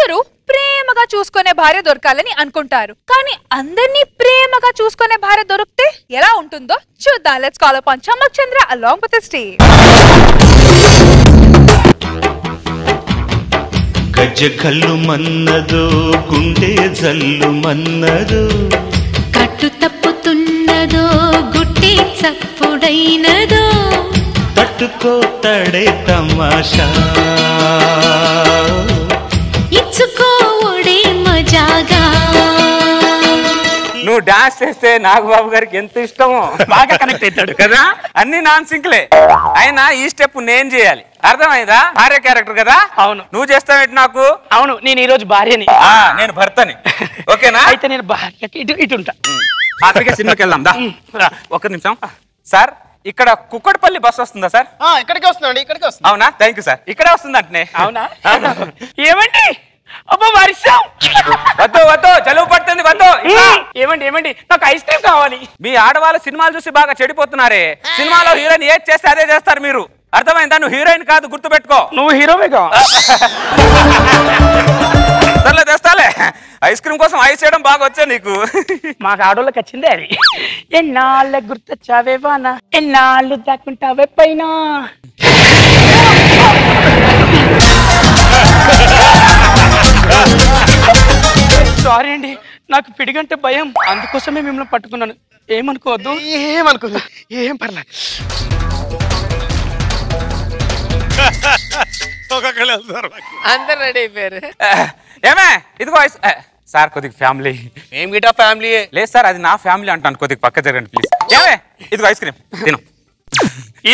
అందరూ ప్రేమగా చూసుకునే భార్య దొరకాలని అనుకుంటారు, కానీ అందరినీ ప్రేమగా చూసుకునే భార్య దొరికితే ఎలా ఉంటుందో చూద్దాం. Let's call upon Chammak Chandra along with the stage. గజ్జ కల్లు మన్నదో గుండె జల్లు మన్నదో కట్టు తప్పుతున్నదో గుట్టి చప్పుడైనదో తట్టుకో తడే తమాషా ఇచ్చుకోవడే మజాగా. నువ్వు డాన్స్ చేస్తే నాగబాబు గారికి ఎంత ఇష్టమో, బాగా కనెక్ట్ అవుతాడు కదా. అన్ని నాన్ సింక్లే అయినా ఈ స్టెప్ నేను చేయాలి, అర్థమైందా? భార్య క్యారెక్టర్ కదా. అవును. నువ్వు చేస్తావేంటి నాకు? అవును, నేను ఈ రోజు భార్యని, నేను భర్తని. ఓకేనా? అయితే నేను భార్యకి ఇటు ఉంటా. అందుకే సినిమాకి వెళ్దాం దా. ఒక్క నిమిషం సార్, ఇక్కడ కుక్కడపల్లి బస్ వస్తుందా సార్? ఇక్కడికి వస్తుందండి, ఇక్కడికి వస్తుంది. అవునా? Thank you sir. ఇక్కడే వస్తుంది అంటే. అవునా? ఏమండి? అబ్బో వర్షం. వద్దు వద్దు, జలుబు పడుతుంది, వద్దు. ఏమండి నాకు ఐస్ క్రీమ్ కావాలి. మీ ఆడవాళ్ళు సినిమాలు చూసి బాగా చెడిపోతున్నారే. సినిమాలో హీరోయిన్ ఏది చేస్తే అదే చేస్తారు మీరు, అర్థమైందా? నువ్వు హీరోయిన్ కాదు, గుర్తు పెట్టుకో. నువ్వు హీరోవేగా. సర్లే తెస్తాలే. ఐస్ క్రీమ్ కోసం ఐస్ చేయడం బాగా వచ్చా నీకు. మాకు ఆడోళ్ళకి వచ్చిందే అది. ఎన్నాళ్ళ గుర్తొచ్చావేవానా, ఎన్నాళ్ళు దాక్కుంటావే పైన. సారీ అండి, నాకు పిడిగంటే భయం, అందుకోసమే మిమ్మల్ని పట్టుకున్నాను. ఏమనుకోవద్దు. ఏమనుకోదు, ఏం పర్లేదు. అందరు రెడీ అయిపోయారు. ఏమే ఇదిగో సార్, కొద్దిగా ఫ్యామిలీ. ఏం గిటా ఫ్యామిలీ? లేదు సార్, అది నా ఫ్యామిలీ అంటాను. కొద్దిగా పక్క జరగండి ప్లీజ్. ఏమే ఇదిగో ఐస్ క్రీమ్ తిను.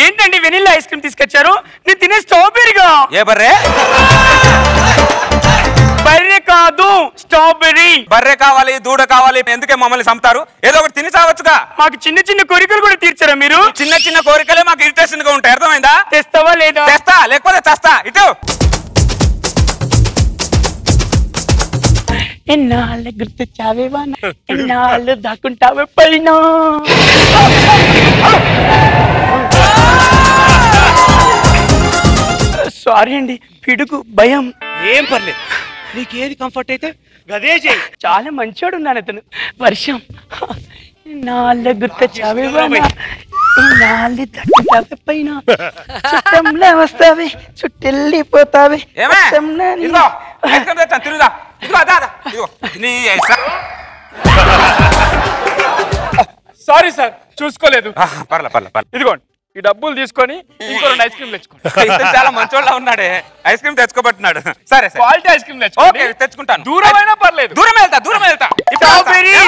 ఏంటండి వెనిల్లా ఐస్ క్రీమ్ తీసుకొచ్చారు? నేను తినే స్ట్రాబెరీగా. ఏ బర్రే? బర్రె కాదు, స్ట్రాబెరీ. బర్రె కావాలి, దూడ కావాలి, ఎందుకే మమ్మల్ని చంపుతారు? ఏదో ఒకటి తిని చావచ్చుగా. మాకు చిన్న చిన్న కోరికలు కూడా తీర్చారా మీరు? చిన్న చిన్న కోరికలే మాకు ఇరిటేషన్ గా ఉంటాయి, అర్థమైందా? తెస్తావా లేదా? తెస్తా, లేకపోతే చస్తా. ఇటు ఎన్నాళ్ళు గుర్తొచ్చావేవా, ఎన్నాళ్ళు దాక్కుంటావే పైన. సారీ అండి, పిడుగు భయం. ఏం పర్లేదు, నీకేది కంఫర్ట్ అయితే గదే చేయి. చాలా మంచోడు ఉన్నాను అతను. వర్షం నాళ్ళు గుర్తొచ్చావేవా, నాళ్ళు దాక్కుంటావే పైన. చుట్టంలో వస్తావే, చుట్టెళ్ళిపోతావే. సారీ సార్, చూసుకోలేదు. పర్లేదు. ఇదిగోండి, ఈ డబ్బులు తీసుకొని ఇంకో 2 ఐస్ క్రీమ్ తెచ్చుకోండి. చాలా మంచోళ్ళ ఉన్నాడే, ఐస్ క్రీమ్ తెచ్చుకోబట్టున్నాడు. సరే క్వాలిటీ ఐస్ క్రీమ్ తెచ్చుకుంటాను. దూరమైనా పర్లేదు. దూరం వెళ్తా.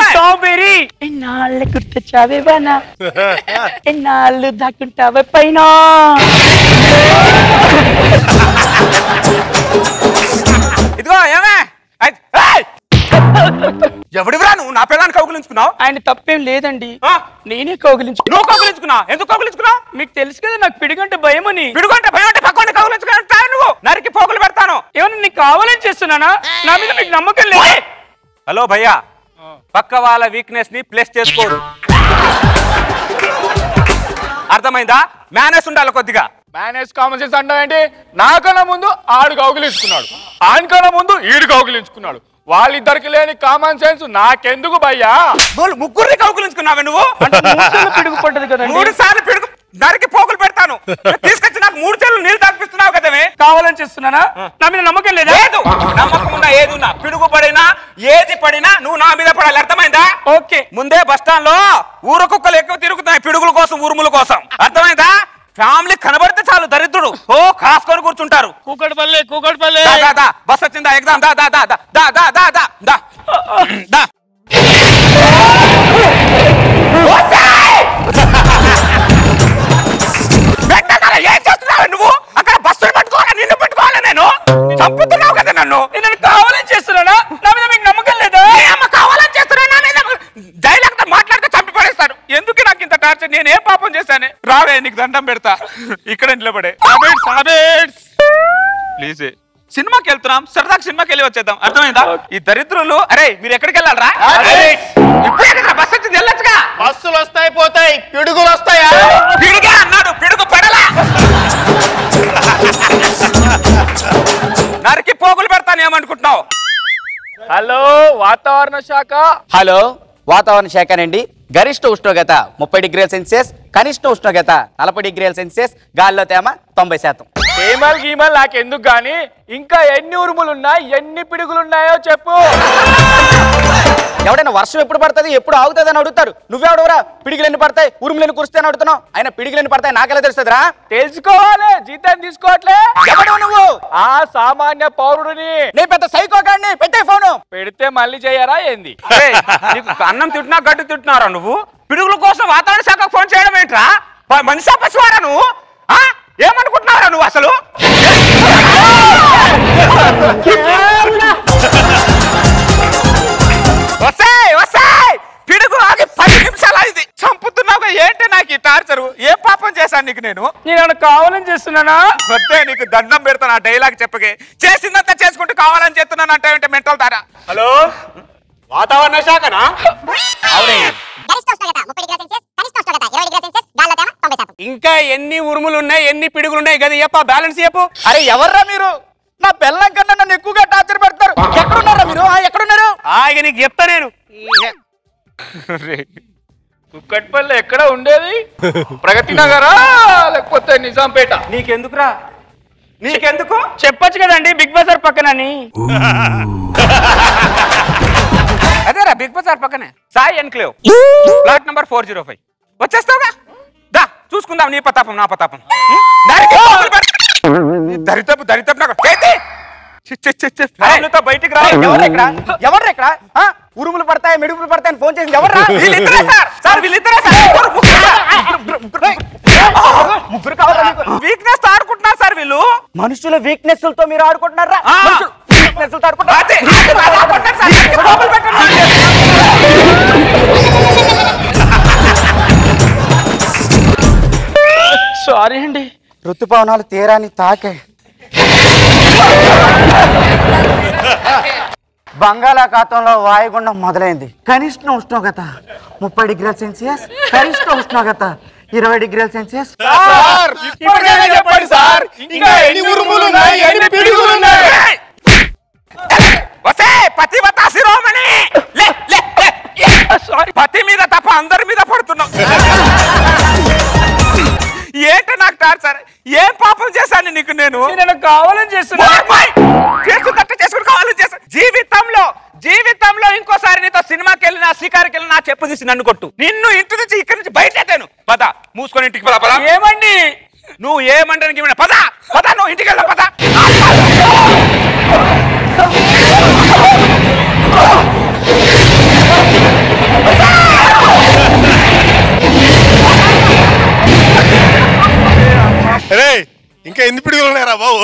స్ట్రాబెరీ. ఎన్నాళ్ళు గుర్తొచ్చావేవానా, ఎన్నాళ్ళు దాక్కుంటావే పైన. ఇదిగో ఏమే, ఎవడివరా నువ్వు? నా పిల్లని కౌగిలించుకున్నావు. ఆయన తప్పేం లేదండి, నేనే కౌగిలించుకున్నా. నువ్వు కౌగిలించుకున్నా? ఎందుకు కౌగిలించుకున్నావు? మీకు తెలుసు కదా నాకు పిడుగంటే భయం అని. పిడుగంటే భయం అంటే పక్కన కౌగిలించుకున్నా నువ్వు నరికి పోగులు పెడతాను. ఏమన్నా నీకు కావాలని చేస్తున్నానా? నా మీద మీకు నమ్మకం లేదు. హలో భయ్యా, పక్క వాళ్ళ వీక్నెస్ ని ప్లేస్ చేసుకోడు, అర్థమైందా? మేనేజ్ ఉండాలి కొద్దిగా. మేనేజ్ కామన్ సెన్స్ అంటావేంటి? నాకన్నా ముందు ఆడు కౌగిలించుకున్నాడు, ఆయనకన్నా ముందు ఈడు కౌగిలించుకున్నాడు. వాళ్ళిద్దరికి లేని కామన్ సెన్స్ నాకెందుకు భయ్యా? ముగ్గురిని కౌగిలించుకున్నావే నువ్వు? పిడుగు పడ్డది కదా. 3 సార్లు పిడుగు నరికి పోగులు పెడతాను. తీసుకొచ్చి నాకు 3 చెరువులు నీళ్ళు తాగిపిస్తున్నావు కదమే. కావాలని చేస్తున్నానా? నా మీద నమ్మకం లేదా? లేదు, నమ్మకం ఉన్నా ఏది ఉన్నా, పిడుగు పడినా ఏది పడినా నువ్వు నా మీద పడాలి, అర్థమైందా? ఓకే. ముందే బస్ స్టాండ్ లో ఊర కుక్కలు ఎక్కువ తిరుగుతున్నాయి పిడుగుల కోసం, ఉరుముల కోసం, అర్థమైందా? ఫ్యామిలీ కనబడితే చాలు దరిద్రుడు ఓ కాసుకొని కూర్చుంటారు. కూకట్పల్లి బస్ వచ్చిందా? ఎగ్జామ్ దా దా దా దా దా దా దా దా దా. ఏం చేస్తున్నావు నువ్వు? అక్కడ బస్సులు పెట్టుకోవాలా, నిన్ను పెట్టుకోవాలా? నేను చంపుతున్నావు కదా నన్ను. నేను కావాలని చేస్తున్నానా? నా మీద మీకు నమ్మకం లేదా? కావాలని చేస్తున్నా, నా మీద డైలాగ్ మాట్లాడితే చంపి పడేస్తారు. ఎందుకు నాకు ఇంత టార్చర్? నేను ఏ పాపం చేశానే? రావే, నీకు దండం పెడతా, ఇక్కడ నిలబడే. ప్లీజ్, సినిమాకి వెళ్తున్నాం, సరదాగా సినిమాకి వెళ్ళి వచ్చేద్దాం, అర్థమైందా? ఈ దరిద్రులు, అరే మీరు ఎక్కడికి వెళ్ళాలరా? ఇప్పుడు బస్సు వచ్చింది, వెళ్ళొచ్చుగా. బస్సులు వస్తాయి పోతాయి, పిడుగులు వస్తాయా? పిడుగా అన్నాడు, పిడుగు పడలా. నరికి పోగులు పెడతాను. ఏమనుకుంటున్నావు? హలో వాతావరణ శాఖ. హలో వాతావరణ శాఖనండి. గరిష్ట ఉష్ణోగ్రత 30 డిగ్రీల సెల్సియస్, కనిష్ట ఉష్ణోగ్రత 40 డిగ్రీల సెల్సియస్, గాలిలో తేమ 90%. తేమల్ గీమల్ నాకెందుకు గాని ఇంకా ఎన్ని ఉరుములున్నాయి, ఎన్ని పిడుగులున్నాయో చెప్పు. ఎవడైనా వర్షం ఎప్పుడు పడుతుంది, ఎప్పుడు ఆగుతుంది అని అడుగుతారు. నువ్వెవడవరా పిడిగిలు ఎన్ని పడతాయి, ఉరుములు ఎన్ని కురుస్తాయని అడుగుతున్నావు? ఆయన పిడిగిలు ఎన్ని పడతాయి నాకెలా తెలుస్తుందిరా? తెలుసుకోవాలి, జీతం తీసుకోవట్లే. ఎవడు నువ్వు? ఆ సామాన్య పౌరుడిని. నీ పెద్ద సైకో గాడిని. పెట్టే ఫోను. పెడితే మళ్ళీ చేయరా ఏంది? నీకు అన్నం తింటున్నా గడ్డి తింటున్నారా నువ్వు? పిడుగుల కోసం వాతావరణ శాఖకు ఫోన్ చేయడం ఏంట్రా? మనిషి పసివారా నువ్వు? ఏమనుకుంటున్నారా నువ్వు అసలు? వస్తాయి పిడుగు ఆగి 10 నిమిషాలు అయింది. చంపుతున్నావు ఏంటి? నాకు ఈ టార్చరు. ఏ పాపం చేశాను నీకు? నేను కావాలని చేస్తున్నానా? వద్దే, నీకు దండం పెడతాను. ఆ డైలాగ్ చెప్పగే. చేసిందంతా చేసుకుంటూ కావాలని చేస్తున్నాను అంటే మెంటల్ దారా. హలో వాతావరణ శాఖనా? ఇంకా ఎన్ని ఉరుములున్నాయి, ఎన్ని పిడుగులున్నాయి కదా? చెప్ప బ్యాలెన్స్ చెప్పు. అరే ఎవర్రా మీరు? నా పెళ్ళం కన్నా నన్ను ఎక్కువగా టార్చర్ పెడతారు. ఎక్కడున్నారా మీరు? ఎక్కడున్నారు? ఇక నీకు చెప్తా నేను. కుక్కట్పల్లి ఎక్కడ ఉండేది? ప్రగతి నగరా లేకపోతే నిజాంపేట? నీకెందుకురా? నీకెందుకు? చెప్పొచ్చు కదండి బిగ్ బజార్ పక్కనని. అదేరా బిగ్ బజార్ పక్కనే సాయి ఎన్క్లేవ్, ఫ్లాట్ నంబర్ 405. వచ్చేస్తావుగా? దా చూసుకుందాం నీ పతాపం నా పతాపం. దరితపు నాకు బయటికి రా. ఎవరు ఇక్కడ? ఉరుములు పడతాయి, మెడుగులు పడతాయని ఫోన్ చేసి ఎవర్రా? ముగ్గురు కావాలా? వీక్నెస్ ఆడుకుంటున్నారు సార్ వీళ్ళు. మనుషుల వీక్నెస్ తో మీరు ఆడుకుంటున్నారా? వీక్నెస్ తో ఆడుకుంటున్నారా? సారీ అండి. ఋతుపవనాలు తీరాన్ని తాకే. బంగాళాఖాతంలో వాయుగుండం మొదలైంది. కనిష్ట ఉష్ణోగ్రత 30 డిగ్రీల సెల్సియస్, గరిష్ట ఉష్ణోగ్రత 20 డిగ్రీల సెల్సియస్. చెప్పండి సార్, ఇంకా ఎన్ని ఉరుములున్నాయి, ఎన్ని పిడుగులున్నాయి? పతివత శిరోమణి, పతి మీద తప్ప అందరి మీద పడుతున్నావు. ఏంటో నాకు టార్చర్. ఏం పాపం చేశాను నీకు? నేను కావాలని చేస్తున్నా. చేసుకుని కావాలని చేస్తా. జీవితంలో ఇంకోసారి నీతో సినిమాకి వెళ్ళినా షికారుకి వెళ్ళినా చెప్పు తీసి నన్ను కొట్టు. నిన్ను ఇంటి నుంచి ఇక్కడి నుంచి బయటను. పద మూసుకొని ఇంటికి పద. పద. ఏమండి నువ్వు ఏమంటానికి పద పద, నువ్వు ఇంటికి వెళ్దా పద. ఇంకా ఎన్ని పిడుగులు ఉన్నాయరా బాబు?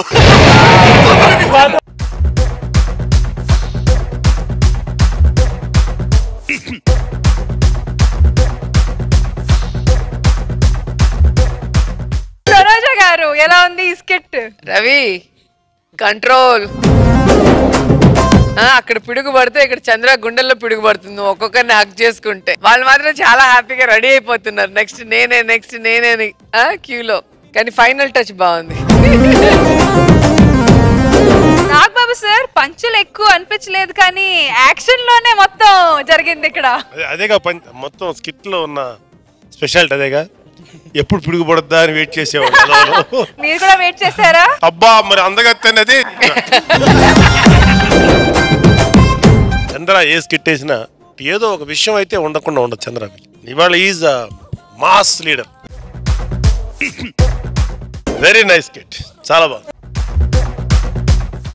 సరోజ గారు ఎలా ఉంది ఈ స్కిట్? రవి కంట్రోల్. అక్కడ పిడుగు పడితే ఇక్కడ చంద్ర గుండెల్లో పిడుగు పడుతుంది. ఒక్కొక్కరిని హక్ చేసుకుంటే వాళ్ళు మాత్రం చాలా హ్యాపీగా రెడీ అయిపోతున్నారు. నెక్స్ట్ నేనే క్యూలో. కానీ ఫైనల్ టచ్ బాగుంది. నాగబాబు సార్ పంచులు ఎక్కువ అనిపించలేదు, కానీ యాక్షన్ లోనే మొత్తం జరిగింది ఇక్కడ. అదేగా మొత్తం స్కిట్ లో ఉన్న స్పెషాలిటీ అదేగా. ఎప్పుడు పిడుగు పడద్దా అని వెయిట్ చేసేవాడు. మీరు కూడా వెయిట్ చేశారా? అబ్బా మరి అందగత్తన్నది. చంద్ర ఏ స్కిట్ వేసినా ఏదో ఒక విషయం అయితే ఉండకుండా ఉండదు. చంద్ర ఇవాళ is mass leader. Very nice skit, చాలా బాగుంది.